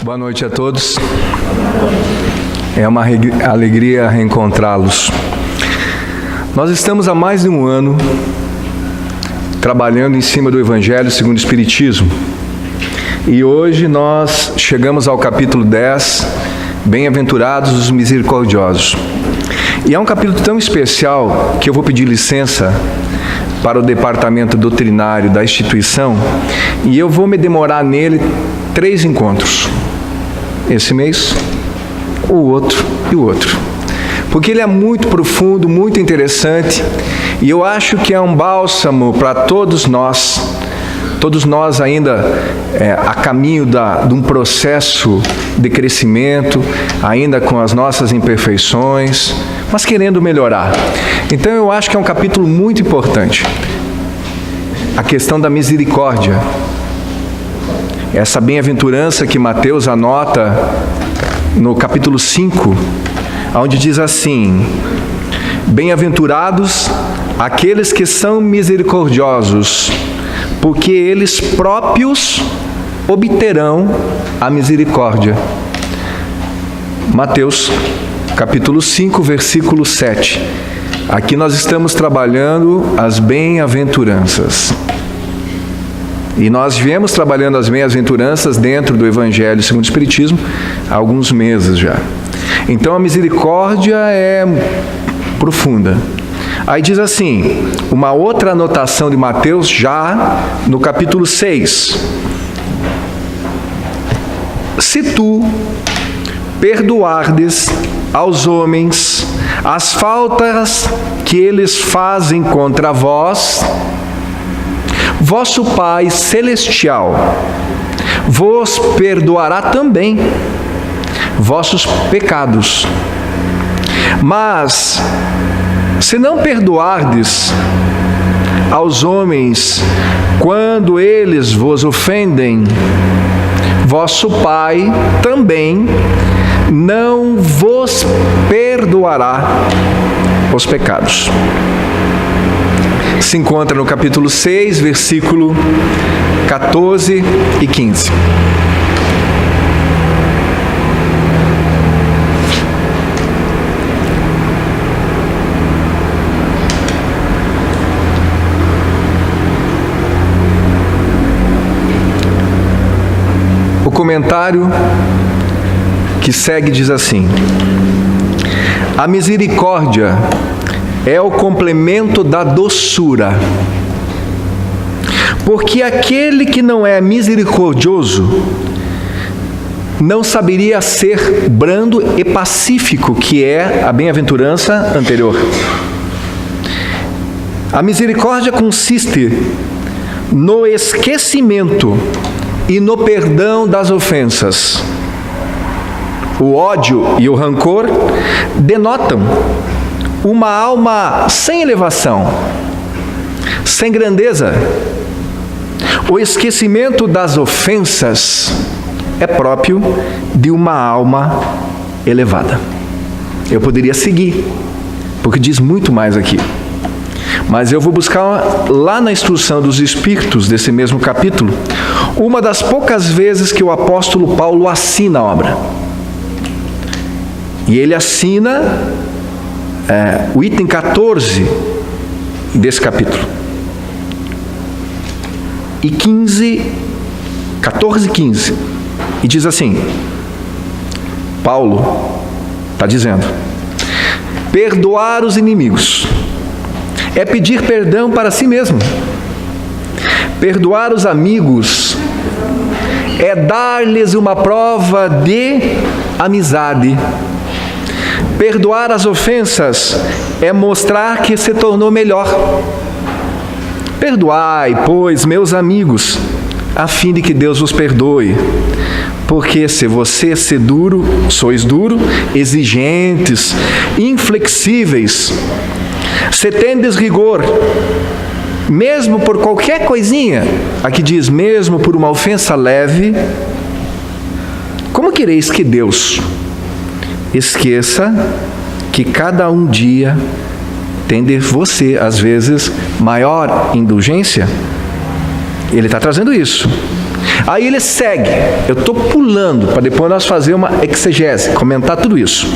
Boa noite a todos. É uma alegria reencontrá-los. Nós estamos há mais de um ano trabalhando em cima do Evangelho segundo o Espiritismo. E hoje nós chegamos ao capítulo 10, Bem-aventurados os misericordiosos. E é um capítulo tão especial que eu vou pedir licença para o departamento doutrinário da instituição e eu vou me demorar nele 3 encontros. Esse mês, o outro e o outro. Porque ele é muito profundo, muito interessante, e eu acho que é um bálsamo para todos nós ainda a caminho de um processo de crescimento, ainda com as nossas imperfeições, mas querendo melhorar. Então eu acho que é um capítulo muito importante. A questão da misericórdia. Essa bem-aventurança que Mateus anota no capítulo 5, onde diz assim: bem-aventurados aqueles que são misericordiosos, porque eles próprios obterão a misericórdia. Mateus, capítulo 5, versículo 7. Aqui nós estamos trabalhando as bem-aventuranças. E nós viemos trabalhando as bem-aventuranças dentro do Evangelho segundo o Espiritismo há alguns meses já. Então a misericórdia é profunda. Aí diz assim, uma outra anotação de Mateus já no capítulo 6. Se tu perdoardes aos homens as faltas que eles fazem contra vós, vosso Pai Celestial vos perdoará também vossos pecados. Mas, se não perdoardes aos homens quando eles vos ofendem, vosso Pai também não vos perdoará os pecados. Se encontra no capítulo 6, versículo 14 e 15. O comentário que segue diz assim: a misericórdia é o complemento da doçura, porque aquele que não é misericordioso não saberia ser brando e pacífico, que é a bem-aventurança anterior. A misericórdia consiste no esquecimento e no perdão das ofensas. O ódio e o rancor denotam uma alma sem elevação, sem grandeza. O esquecimento das ofensas é próprio de uma alma elevada. Eu poderia seguir, porque diz muito mais aqui. Mas eu vou buscar lá na instrução dos Espíritos, desse mesmo capítulo, uma das poucas vezes que o apóstolo Paulo assina a obra. E ele assina o item 14 desse capítulo. E 14 e 15. E diz assim, Paulo está dizendo: perdoar os inimigos é pedir perdão para si mesmo. Perdoar os amigos é dar-lhes uma prova de amizade. Perdoar as ofensas é mostrar que se tornou melhor. Perdoai, pois, meus amigos, a fim de que Deus vos perdoe. Porque se você sois duro, exigentes, inflexíveis, se tendes rigor, mesmo por qualquer coisinha, aqui diz mesmo por uma ofensa leve, como quereis que Deus esqueça que cada um dia tem de você, às vezes, maior indulgência? Ele está trazendo isso. Aí ele segue. Eu estou pulando para depois nós fazer uma exegese, comentar tudo isso.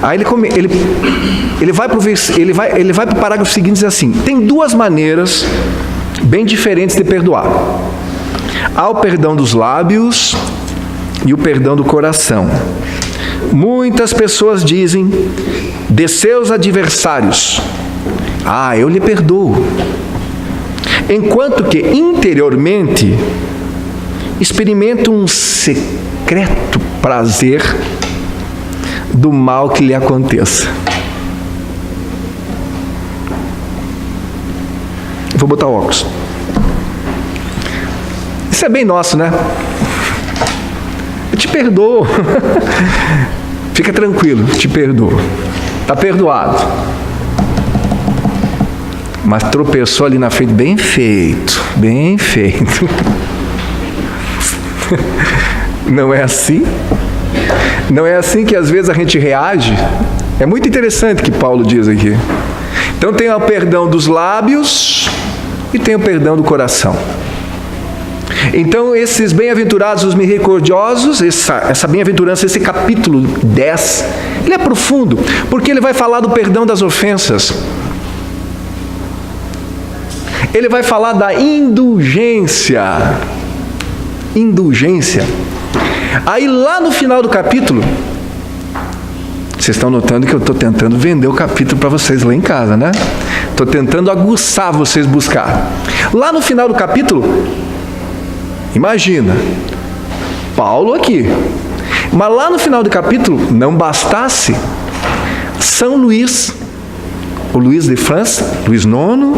Aí ele vai para o parágrafo seguinte e diz assim: tem duas maneiras bem diferentes de perdoar. Há o perdão dos lábios e o perdão do coração. Muitas pessoas dizem de seus adversários: eu lhe perdoo. Enquanto que interiormente experimentam um secreto prazer do mal que lhe aconteça. Vou botar o óculos. Isso é bem nosso, né? Eu te perdoo. Fica tranquilo, te perdoo. Está perdoado. Mas tropeçou ali na frente, bem feito, bem feito. Não é assim? Não é assim que às vezes a gente reage? É muito interessante o que Paulo diz aqui. Então tem o perdão dos lábios e tem o perdão do coração. Então esses bem-aventurados, os misericordiosos, essa bem-aventurança, esse capítulo 10, ele é profundo, porque ele vai falar do perdão das ofensas. Ele vai falar da indulgência. Indulgência. Aí lá no final do capítulo, vocês estão notando que eu estou tentando vender o capítulo para vocês lá em casa, né? Estou tentando aguçar vocês buscar. Lá no final do capítulo, imagina, Paulo aqui. Mas lá no final do capítulo, não bastasse, São Luís, o Luís de França, Luís IX,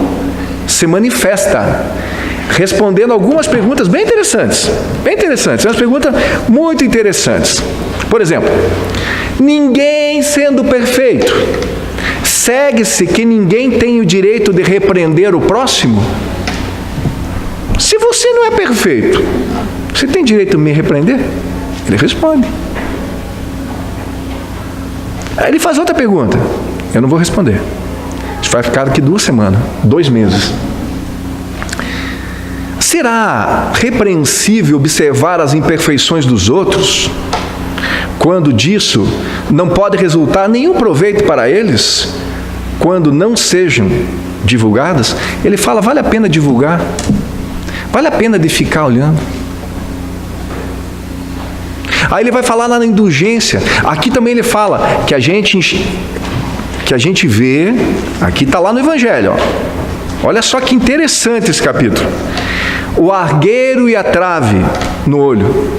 se manifesta, respondendo algumas perguntas bem interessantes. Bem interessantes, umas perguntas muito interessantes. Por exemplo, ninguém sendo perfeito, segue-se que ninguém tem o direito de repreender o próximo? Se você não é perfeito, você tem direito de me repreender? Ele responde. Aí ele faz outra pergunta. Eu não vou responder. Isso vai ficar daqui 2 semanas, 2 meses. Será repreensível observar as imperfeições dos outros, quando disso não pode resultar nenhum proveito para eles, quando não sejam divulgadas? Ele fala, vale a pena divulgar? Vale a pena de ficar olhando? Aí ele vai falar lá na indulgência. Aqui também ele fala que a gente vê, aqui está lá no Evangelho, ó. Olha só que interessante esse capítulo. O argueiro e a trave no olho.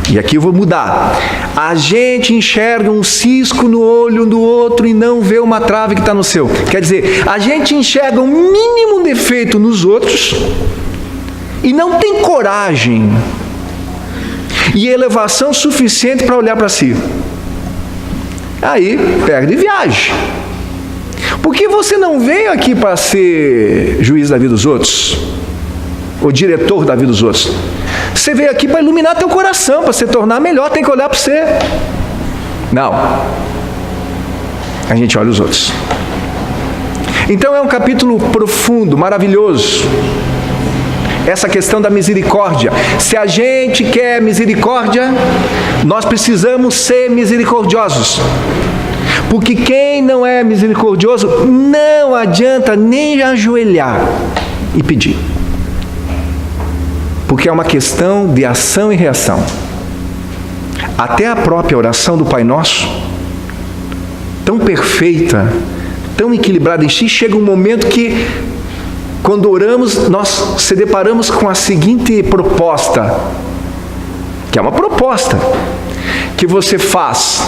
E aqui eu vou mudar. A gente enxerga um cisco no olho do outro e não vê uma trave que está no seu. Quer dizer, a gente enxerga um mínimo defeito nos outros e não tem coragem e elevação suficiente para olhar para si. Aí perde viagem. Porque você não veio aqui para ser juiz da vida dos outros, ou diretor da vida dos outros. Você veio aqui para iluminar teu coração, para se tornar melhor, tem que olhar para você. Não. A gente olha os outros. Então é um capítulo profundo, maravilhoso. Essa questão da misericórdia. Se a gente quer misericórdia, nós precisamos ser misericordiosos. Porque quem não é misericordioso, não adianta nem ajoelhar e pedir. Porque é uma questão de ação e reação. Até a própria oração do Pai Nosso, tão perfeita, tão equilibrada em si, chega um momento que, quando oramos, nós se deparamos com a seguinte proposta, que é uma proposta que você faz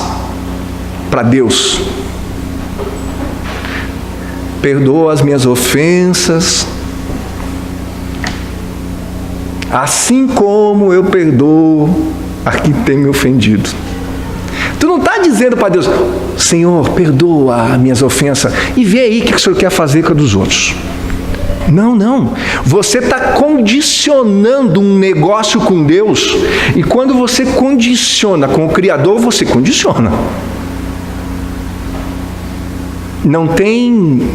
para Deus: perdoa as minhas ofensas, assim como eu perdoo a quem tem me ofendido. Tu não está dizendo para Deus: Senhor, perdoa as minhas ofensas e vê aí o que o Senhor quer fazer com a dos outros. Não, não. Você está condicionando um negócio com Deus, e quando você condiciona com o Criador, você condiciona. Não tem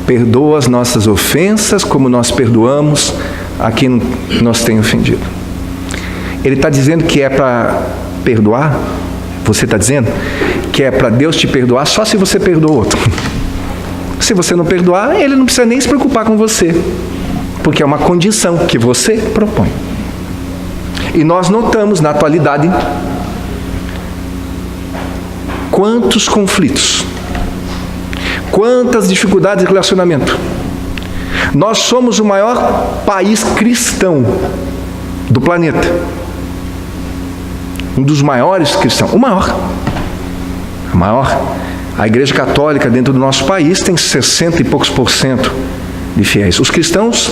perdoa as nossas ofensas como nós perdoamos a quem nos tem ofendido. Ele está dizendo que é para perdoar? Você está dizendo que é para Deus te perdoar só se você perdoa o outro. Se você não perdoar, Ele não precisa nem se preocupar com você, porque é uma condição que você propõe. E nós notamos na atualidade quantos conflitos, quantas dificuldades de relacionamento. Nós somos o maior país cristão do planeta. Um dos maiores cristãos, o maior. A Igreja Católica dentro do nosso país tem 60 e poucos % de fiéis. Os cristãos,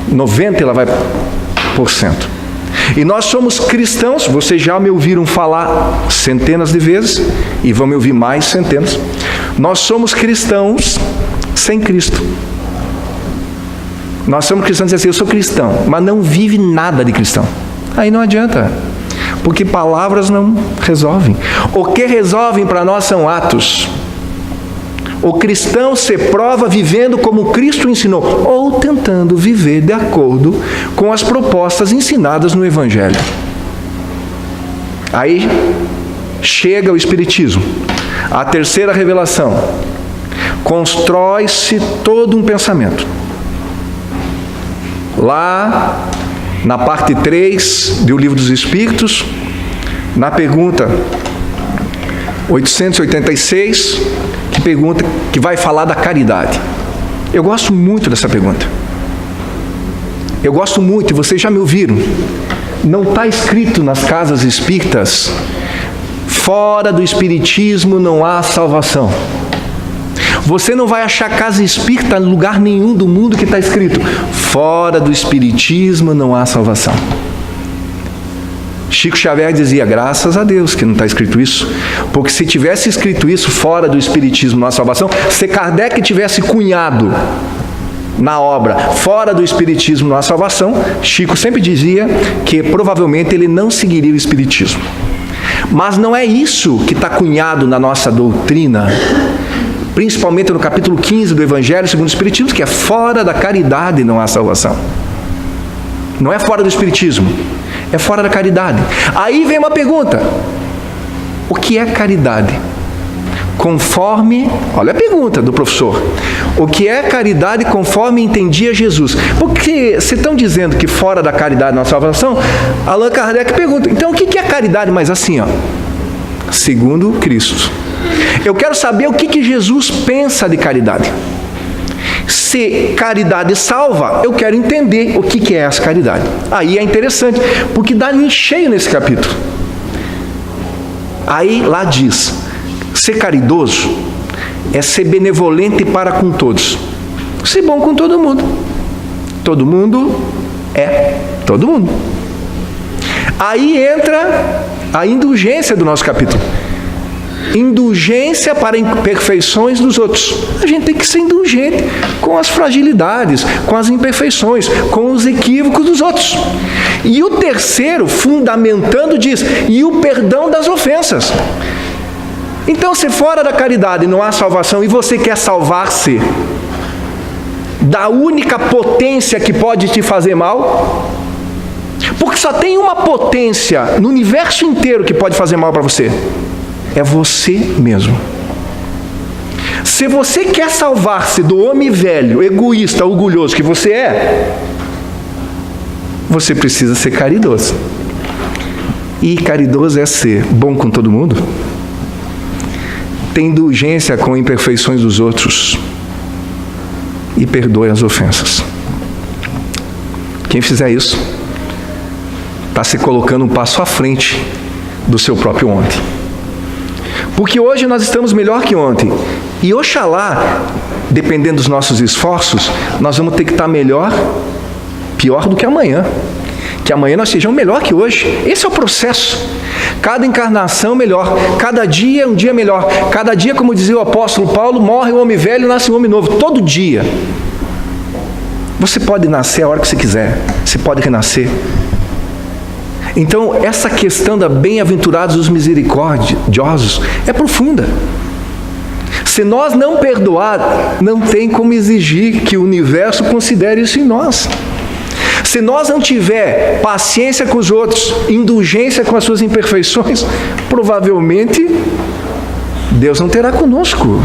90 e lá vai por cento. E nós somos cristãos, vocês já me ouviram falar centenas de vezes, e vão me ouvir mais centenas. Nós somos cristãos sem Cristo. Nós somos cristãos, assim, eu sou cristão, mas não vive nada de cristão. Aí não adianta, porque palavras não resolvem. O que resolvem para nós são atos. O cristão se prova vivendo como Cristo ensinou, ou tentando viver de acordo com as propostas ensinadas no Evangelho. Aí chega o Espiritismo, a terceira revelação. Constrói-se todo um pensamento. Lá, na parte 3 do Livro dos Espíritos, na pergunta 886, que vai falar da caridade. Eu gosto muito dessa pergunta. Eu gosto muito, e vocês já me ouviram. Não está escrito nas casas espíritas, fora do Espiritismo não há salvação. Você não vai achar casa espírita em lugar nenhum do mundo que está escrito, fora do Espiritismo não há salvação. Chico Xavier dizia, graças a Deus que não está escrito isso, porque se tivesse escrito isso, fora do Espiritismo não há salvação, se Kardec tivesse cunhado na obra, fora do Espiritismo não há salvação, Chico sempre dizia que provavelmente ele não seguiria o Espiritismo. Mas não é isso que está cunhado na nossa doutrina, principalmente no capítulo 15 do Evangelho segundo o Espiritismo, que é fora da caridade não há salvação. Não é fora do Espiritismo, é fora da caridade. Aí vem uma pergunta: o que é caridade? Conforme, olha a pergunta do professor, o que é caridade conforme entendia Jesus? Porque se estão dizendo que fora da caridade não há salvação, Allan Kardec pergunta, então o que é caridade? Mas assim, ó, segundo Cristo. Eu quero saber o que Jesus pensa de caridade. Se caridade salva, eu quero entender o que é essa caridade. Aí é interessante, porque dá em cheio nesse capítulo. Aí lá diz, ser caridoso é ser benevolente para com todos. Ser bom com todo mundo. Todo mundo é todo mundo. Aí entra a indulgência do nosso capítulo. Indulgência para imperfeições dos outros. A gente tem que ser indulgente com as fragilidades, com as imperfeições, com os equívocos dos outros. E o terceiro, fundamentando, diz, e o perdão das ofensas. Então, se fora da caridade não há salvação e você quer salvar-se da única potência que pode te fazer mal, porque só tem uma potência no universo inteiro que pode fazer mal para você, é você mesmo. Se você quer salvar-se do homem velho, egoísta, orgulhoso que você é, você precisa ser caridoso. E caridoso é ser bom com todo mundo, ter indulgência com imperfeições dos outros e perdoe as ofensas. Quem fizer isso está se colocando um passo à frente do seu próprio ontem. Porque hoje nós estamos melhor que ontem. E oxalá, dependendo dos nossos esforços, nós vamos ter que estar pior do que amanhã. Que amanhã nós sejamos melhor que hoje. Esse é o processo. Cada encarnação melhor. Cada dia é um dia melhor. Cada dia, como dizia o apóstolo Paulo, morre um homem velho e nasce um homem novo. Todo dia. Você pode nascer a hora que você quiser. Você pode renascer. Então, essa questão da bem-aventurados os misericordiosos é profunda. Se nós não perdoar, não tem como exigir que o universo considere isso em nós. Se nós não tiver paciência com os outros, indulgência com as suas imperfeições, provavelmente Deus não terá conosco.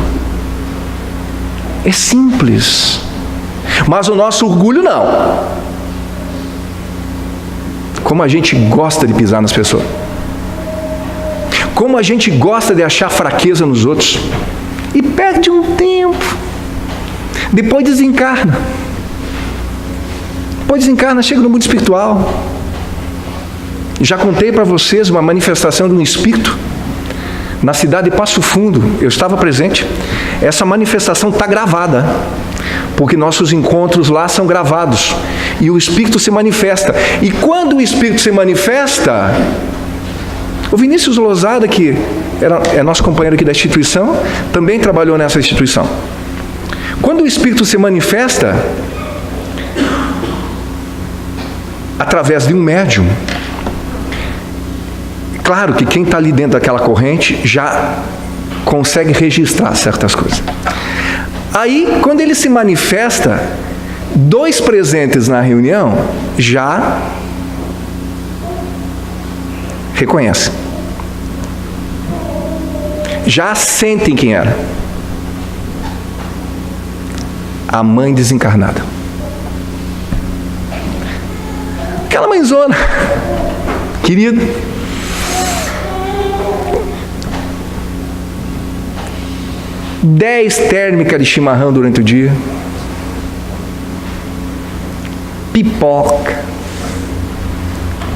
É simples. Mas o nosso orgulho não. Como a gente gosta de pisar nas pessoas. Como a gente gosta de achar fraqueza nos outros. E perde um tempo. Depois desencarna. Depois desencarna, chega no mundo espiritual. Já contei para vocês uma manifestação de um espírito na cidade de Passo Fundo. Eu estava presente. Essa manifestação está gravada, porque nossos encontros lá são gravados. E o espírito se manifesta. E quando o espírito se manifesta, o Vinícius Lozada, que é nosso companheiro aqui da instituição, também trabalhou nessa instituição. Quando o espírito se manifesta, através de um médium, claro que quem está ali dentro daquela corrente já consegue registrar certas coisas. Aí, quando ele se manifesta, 2 presentes na reunião já reconhecem. Já sentem quem era. A mãe desencarnada. Aquela mãezona querida. Dez térmicas de chimarrão durante o dia. Pipoca.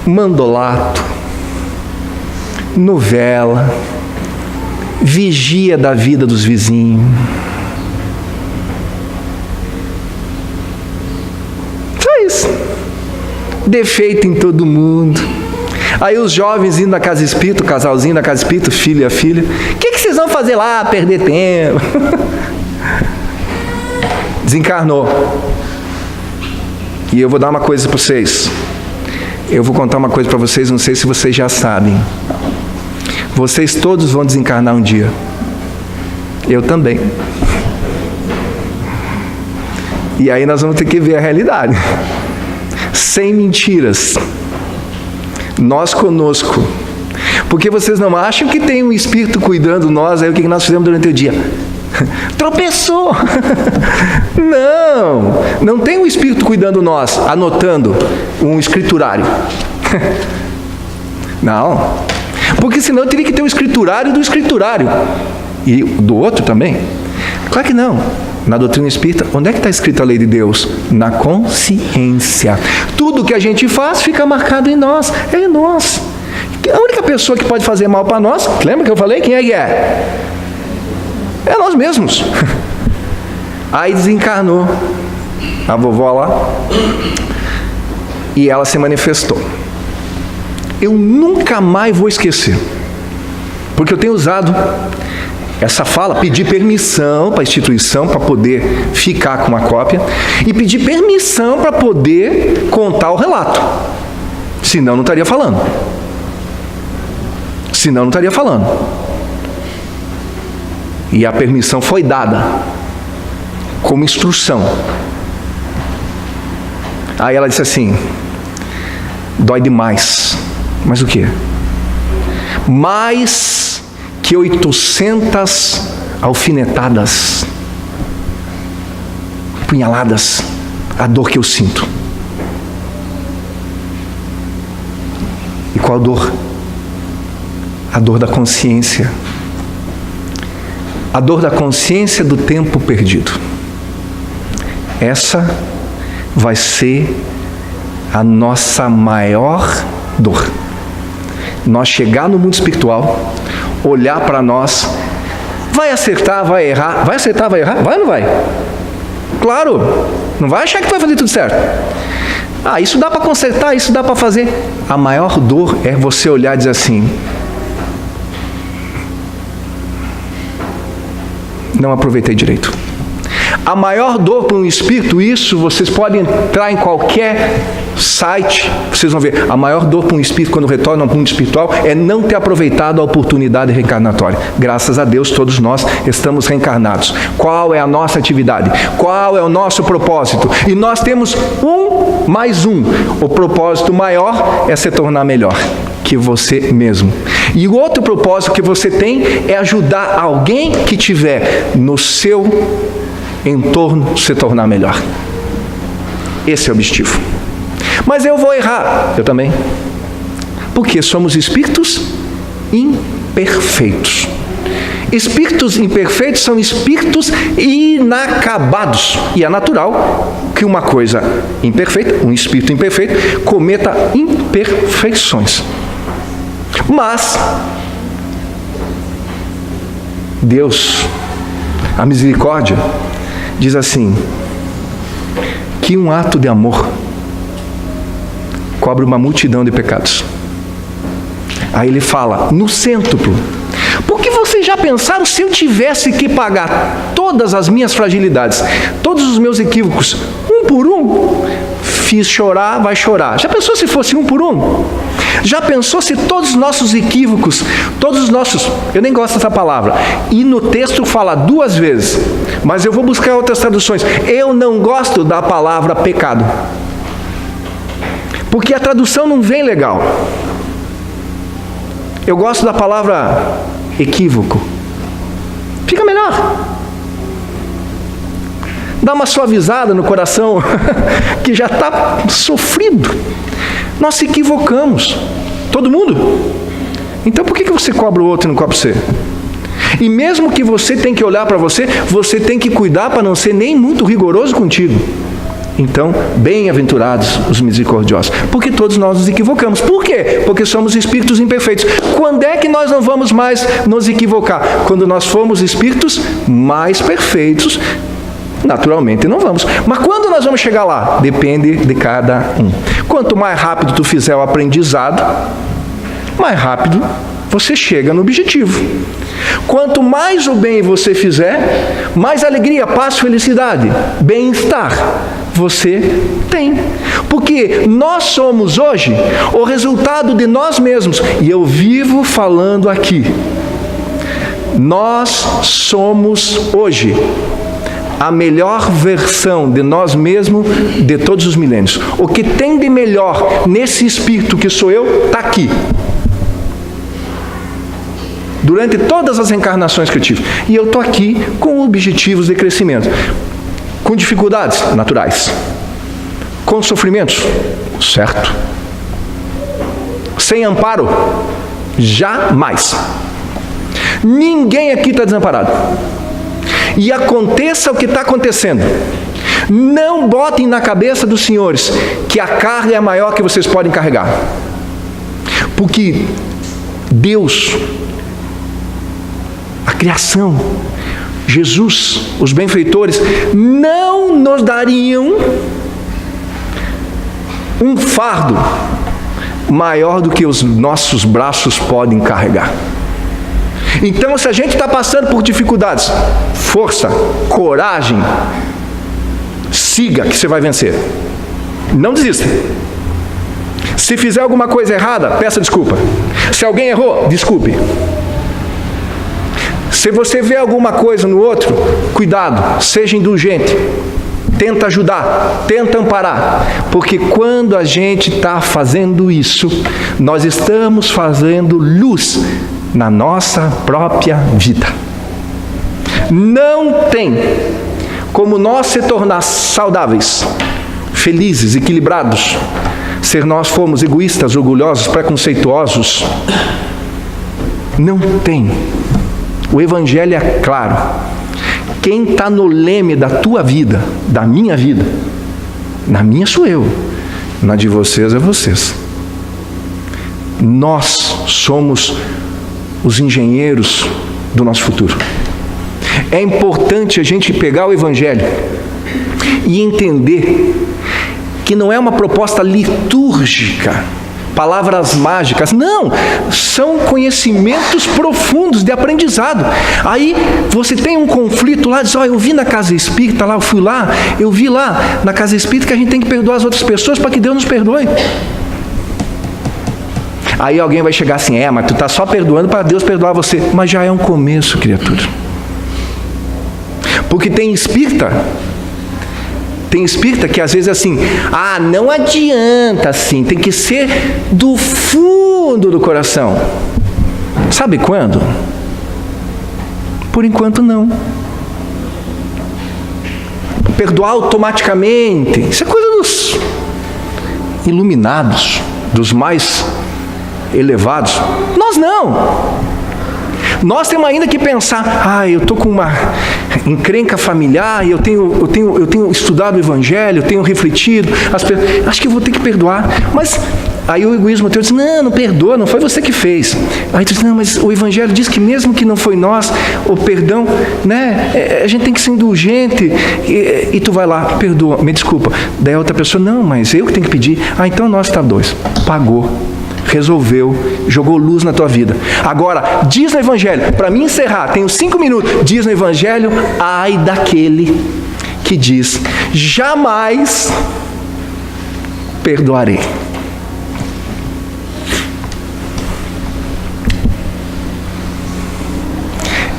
Mandolato. Novela. Vigia da vida dos vizinhos. Só isso. Defeito em todo mundo. Aí os jovens indo na casa espírita, o casalzinho na casa espírita, o filho e a filha. O que vocês vão fazer lá? Perder tempo. Desencarnou. E eu vou dar uma coisa para vocês. Eu vou contar uma coisa para vocês, não sei se vocês já sabem. Vocês todos vão desencarnar um dia. Eu também. E aí nós vamos ter que ver a realidade. Sem mentiras. Nós conosco. Porque vocês não acham que tem um espírito cuidando de nós, aí o que nós fizemos durante o dia? Tropeçou! Não tem um espírito cuidando de nós, anotando um escriturário. Não. Porque senão teria que ter um escriturário do escriturário. E do outro também. Claro que não. Na doutrina espírita, onde é que está escrita a lei de Deus? Na consciência. Tudo que a gente faz fica marcado em nós. É em nós. A única pessoa que pode fazer mal para nós, lembra que eu falei? Quem é que é? É nós mesmos. Aí desencarnou a vovó lá. E ela se manifestou. Eu nunca mais vou esquecer. Porque eu tenho usado essa fala, pedir permissão para a instituição para poder ficar com uma cópia e pedir permissão para poder contar o relato. Senão não estaria falando. E a permissão foi dada como instrução. Aí ela disse assim: dói demais. Mas o quê? Mais que 800 alfinetadas, punhaladas, a dor que eu sinto. E qual dor? A dor da consciência. A dor da consciência do tempo perdido. Essa vai ser a nossa maior dor. Nós chegar no mundo espiritual, olhar para nós, vai acertar, vai errar, vai acertar, vai errar, vai ou não vai? Claro, não vai achar que vai fazer tudo certo. Ah, isso dá para consertar, isso dá para fazer. A maior dor é você olhar e dizer assim: não aproveitei direito. A maior dor para um espírito, isso vocês podem entrar em qualquer site, vocês vão ver, a maior dor para um espírito quando retorna ao mundo espiritual é não ter aproveitado a oportunidade reencarnatória. Graças a Deus todos nós estamos reencarnados. Qual é a nossa atividade? Qual é o nosso propósito? E nós temos mais um. O propósito maior é se tornar melhor que você mesmo. E o outro propósito que você tem é ajudar alguém que tiver no seu entorno se tornar melhor. Esse é o objetivo. Mas eu vou errar. Eu também. Porque somos espíritos imperfeitos. Espíritos imperfeitos são espíritos inacabados. E é natural que uma coisa imperfeita, um espírito imperfeito, cometa imperfeições. Mas Deus, a misericórdia, diz assim, que um ato de amor cobre uma multidão de pecados. Aí ele fala, no cêntuplo. Porque vocês já pensaram, se eu tivesse que pagar todas as minhas fragilidades, todos os meus equívocos, um por um, fiz chorar, vai chorar. Já pensou se fosse um por um? Já pensou se todos os nossos equívocos, todos os nossos, eu nem gosto dessa palavra, e no texto fala 2 vezes, mas eu vou buscar outras traduções. Eu não gosto da palavra pecado, porque a tradução não vem legal. Eu gosto da palavra equívoco. Fica melhor. Dá uma suavizada no coração que já está sofrido. Nós se equivocamos. Todo mundo. Então por que você cobra o outro e não cobra você? E mesmo que você tenha que olhar para você, você tem que cuidar para não ser nem muito rigoroso contigo. Então, bem-aventurados os misericordiosos, porque todos nós nos equivocamos. Por quê? Porque somos espíritos imperfeitos. Quando é que nós não vamos mais nos equivocar? Quando nós formos espíritos mais perfeitos, naturalmente não vamos. Mas quando nós vamos chegar lá? Depende de cada um. Quanto mais rápido tu fizer o aprendizado, mais rápido você chega no objetivo. Quanto mais o bem você fizer, mais alegria, paz, felicidade, bem-estar você tem. Porque nós somos hoje o resultado de nós mesmos. E eu vivo falando aqui. Nós somos hoje a melhor versão de nós mesmos de todos os milênios. O que tem de melhor nesse espírito que sou eu, está aqui. Durante todas as encarnações que eu tive. E eu estou aqui com objetivos de crescimento. Com dificuldades naturais. Com sofrimentos, certo. Sem amparo, jamais. Ninguém aqui está desamparado. E aconteça o que está acontecendo. Não botem na cabeça dos senhores que a carga é a maior que vocês podem carregar. Porque Deus, a criação, Jesus, os benfeitores, não nos dariam um fardo maior do que os nossos braços podem carregar. Então, se a gente está passando por dificuldades, força, coragem, siga que você vai vencer. Não desista. Se fizer alguma coisa errada, peça desculpa. Se alguém errou, desculpe. Se você vê alguma coisa no outro, cuidado, seja indulgente. Tenta ajudar, tenta amparar. Porque quando a gente está fazendo isso, nós estamos fazendo luz na nossa própria vida. Não tem como nós se tornar saudáveis, felizes, equilibrados, se nós formos egoístas, orgulhosos, preconceituosos. Não tem. O Evangelho é claro. Quem está no leme da tua vida, da minha vida, na minha sou eu, na de vocês é vocês. Nós somos os engenheiros do nosso futuro. É importante a gente pegar o Evangelho e entender que não é uma proposta litúrgica palavras mágicas. Não, são conhecimentos profundos de aprendizado. Aí você tem um conflito lá, diz, eu vi na casa espírita lá, eu vi lá na casa espírita que a gente tem que perdoar as outras pessoas para que Deus nos perdoe. Aí alguém vai chegar assim, mas tu está só perdoando para Deus perdoar você. Mas já é um começo, criatura. Porque tem espírita que às vezes assim, não adianta assim, tem que ser do fundo do coração. Sabe quando? Por enquanto não. Perdoar automaticamente, isso é coisa dos iluminados, dos mais elevados. Nós não. Nós temos ainda que pensar, eu estou com uma encrenca familiar, eu tenho estudado o Evangelho, eu tenho refletido, acho que eu vou ter que perdoar. Mas aí o egoísmo teu diz, não perdoa, não foi você que fez. Aí tu diz, não, mas o Evangelho diz que mesmo que não foi nós, o perdão, né, a gente tem que ser indulgente, e tu vai lá, perdoa, me desculpa. Daí a outra pessoa, não, mas eu que tenho que pedir. Então nós tá dois, pagou. Resolveu, jogou luz na tua vida. Agora, diz no Evangelho, para mim encerrar, tenho 5 minutos, diz no Evangelho, ai daquele que diz, jamais perdoarei.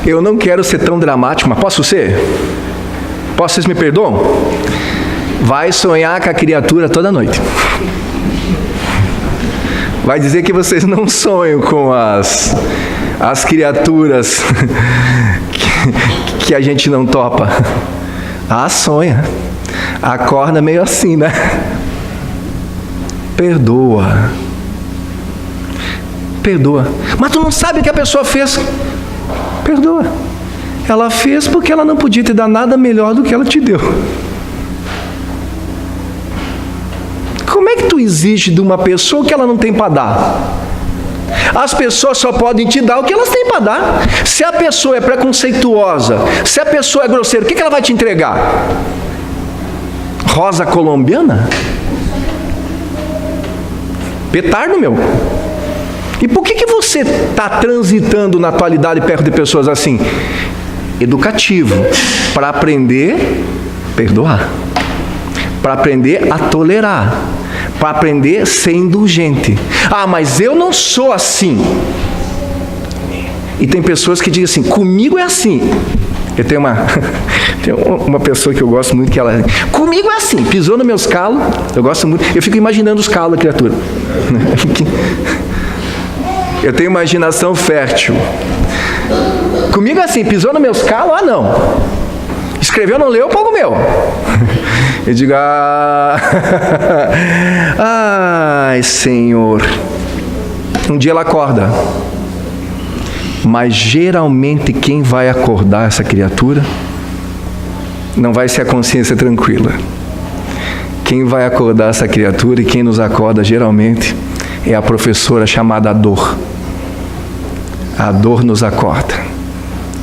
Eu não quero ser tão dramático, mas posso ser? Vocês me perdoam? Vai sonhar com a criatura toda noite. Vai dizer que vocês não sonham com as criaturas que a gente não topa. Sonha. Acorda meio assim, né? Perdoa. Mas tu não sabe o que a pessoa fez. Perdoa. Ela fez porque ela não podia te dar nada melhor do que ela te deu. Como é que tu exige de uma pessoa o que ela não tem para dar? As pessoas só podem te dar o que elas têm para dar. Se a pessoa é preconceituosa, se a pessoa é grosseira, o que ela vai te entregar? Rosa colombiana? Petardo, meu. E por que você está transitando na atualidade perto de pessoas assim? Educativo, para aprender a perdoar, para aprender a tolerar, para aprender a ser indulgente. Mas eu não sou assim. E tem pessoas que dizem assim, comigo é assim. Eu tenho uma pessoa que eu gosto muito, que ela, comigo é assim, pisou nos meus calos, eu gosto muito, eu fico imaginando os calos da criatura. Eu tenho imaginação fértil. Comigo é assim, pisou nos meus calos, não. Escreveu, não leu, pouco meu. Eu digo, ai, Senhor. Um dia ela acorda. Mas geralmente quem vai acordar essa criatura não vai ser a consciência tranquila. Quem vai acordar essa criatura e quem nos acorda geralmente é a professora chamada dor. A dor nos acorda.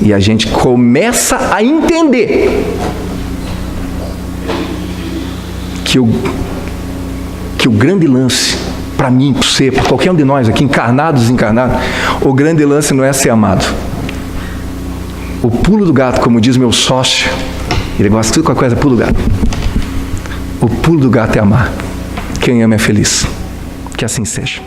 E a gente começa a entender que o grande lance, para mim, para você, para qualquer um de nós aqui, encarnado, desencarnado, o grande lance não é ser amado. O pulo do gato, como diz meu sócio, ele gosta de tudo com a coisa pulo do gato. O pulo do gato é amar. Quem ama é feliz. Que assim seja.